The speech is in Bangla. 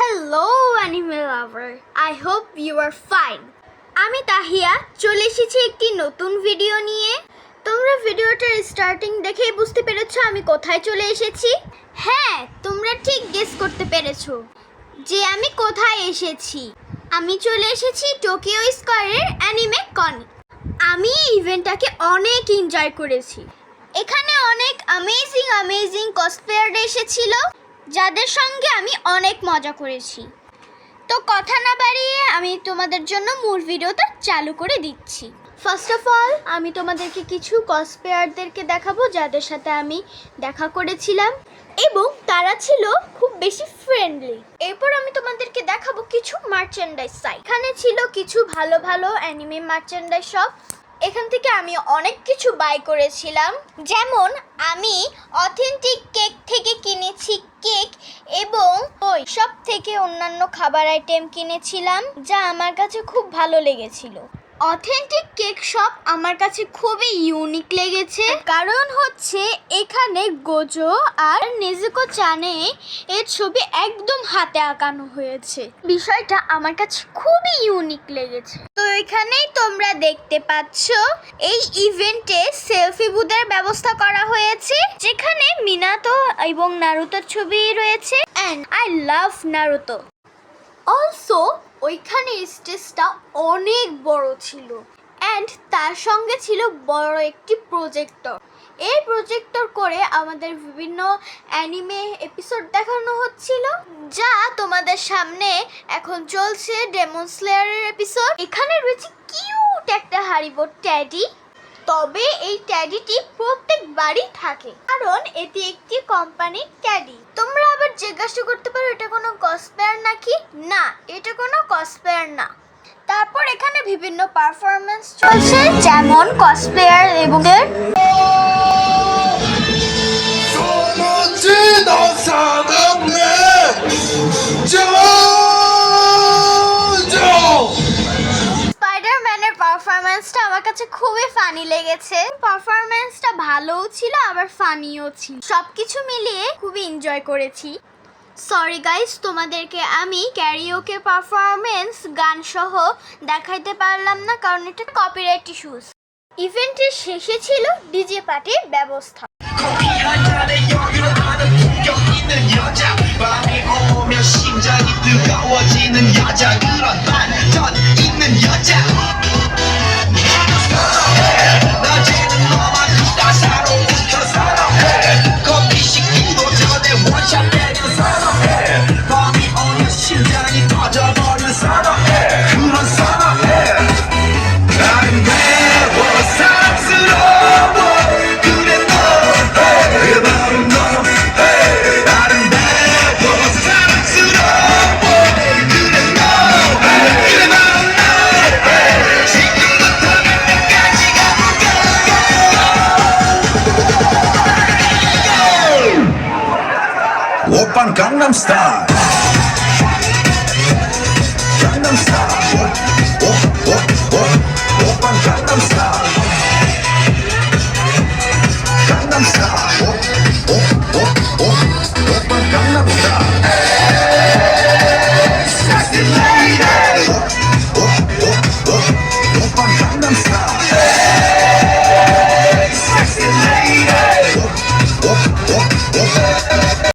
Hello anime lover. I hope you are fine. আমি তাহিয়া চলে এসেছি একটি নতুন ভিডিও নিয়ে। তোমরা ভিডিওটার স্টার্টিং দেখেই বুঝতে পেরেছো আমি কোথায় চলে এসেছি। হ্যাঁ, তোমরা ঠিক গেস করতে পেরেছো যে আমি কোথায় এসেছি। আমি চলে এসেছি টোকিও স্কয়ারের অ্যানিমে কন। আমি এই ইভেন্টটাকে অনেক এনজয় করেছি। এখানে অনেক অ্যামেজিং কসপ্লেয়ার এসেছিল যাদের সঙ্গে আমি অনেক মজা করেছি। তো কথা না বাড়িয়ে আমি তোমাদের জন্য মূল ভিডিওটা চালু করে দিচ্ছি। ফার্স্ট অফ অল আমি তোমাদেরকে কিছু কসপ্লেয়ারদেরকে দেখাবো যাদের সাথে আমি দেখা করেছিলাম এবং তারা ছিল খুব বেশি ফ্রেন্ডলি। এরপর আমি তোমাদেরকে দেখাবো কিছু মার্চেন্ডাইজ সাইট। এখানে ছিল কিছু ভালো অ্যানিমে মার্চেন্ডাইজ শপ। এখান থেকে আমি অনেক কিছু বাই করেছিলাম, যেমন আমি অথেন্টিক কেক থেকে কিনেছি কেক এবং ওই সব থেকে অন্যান্য খাবার আইটেম কিনেছিলাম যা আমার কাছে খুব ভালো লেগেছিল। অথেন্টিক কেক শপ আমার কাছে খুবই ইউনিক লেগেছে, কারণ হচ্ছে এখানে গোজো আর নেজুকো চানে এর ছবি একদম হাতে আঁকানো হয়েছে। বিষয়টা আমার কাছে খুবই ইউনিক লেগেছে। তো এখানেই তোমরা দেখতে পাচ্ছ এই ইভেন্টে সেলফি বুথের ব্যবস্থা করা হয়েছে, যেখানে মিনাতো এবং নারুতোর ছবি রয়েছে। And I love Naruto. Also ওইখানে স্টেজটা অনেক বড় ছিল অ্যান্ড তার সঙ্গে ছিল বড় একটি প্রজেক্টর। এই প্রজেক্টর করে আমাদের বিভিন্ন অ্যানিমে এপিসোড দেখানো হচ্ছিল, যা তোমাদের সামনে এখন চলছে ডেমন স্লেয়ারের এপিসোড। এখানে রয়েছে কিউট একটা হারিবো ট্যাডি। তবে এই ট্যাডিটি প্রত্যেকবারই থাকে কারণ এটি একটি কোম্পানির ট্যাডি। তোমরা আবার জিজ্ঞাসা করতে পারো এটা কোনো কসপ্লেয়ার নাকি? না, এটা কোনো কসপ্লেয়ার না। তারপর এখানে বিভিন্ন পারফরম্যান্স চলছে, যেমন কসপ্লেয়ার এবং স্পাইডারম্যানের পারফরম্যান্সটা আমার কাছে খুবই ফানি লেগেছে। পারফরম্যান্সটা ভালোও ছিল আবার ফানিও ছিল, সবকিছু মিলিয়ে খুবই এনজয় করেছি। সরি গাইস, তোমাদেরকে আমি ক্যারিওকে পারফরমেন্স গান সহ দেখাইতে পারলাম না কারণ এটা কপিরাইট ইস্যুস। ইভেন্টের শেষে ছিল ডিজে পার্টির ব্যবস্থা। Oppan Gangnam Style. Gangnam Style. Oppan Gangnam Style. Gangnam Style.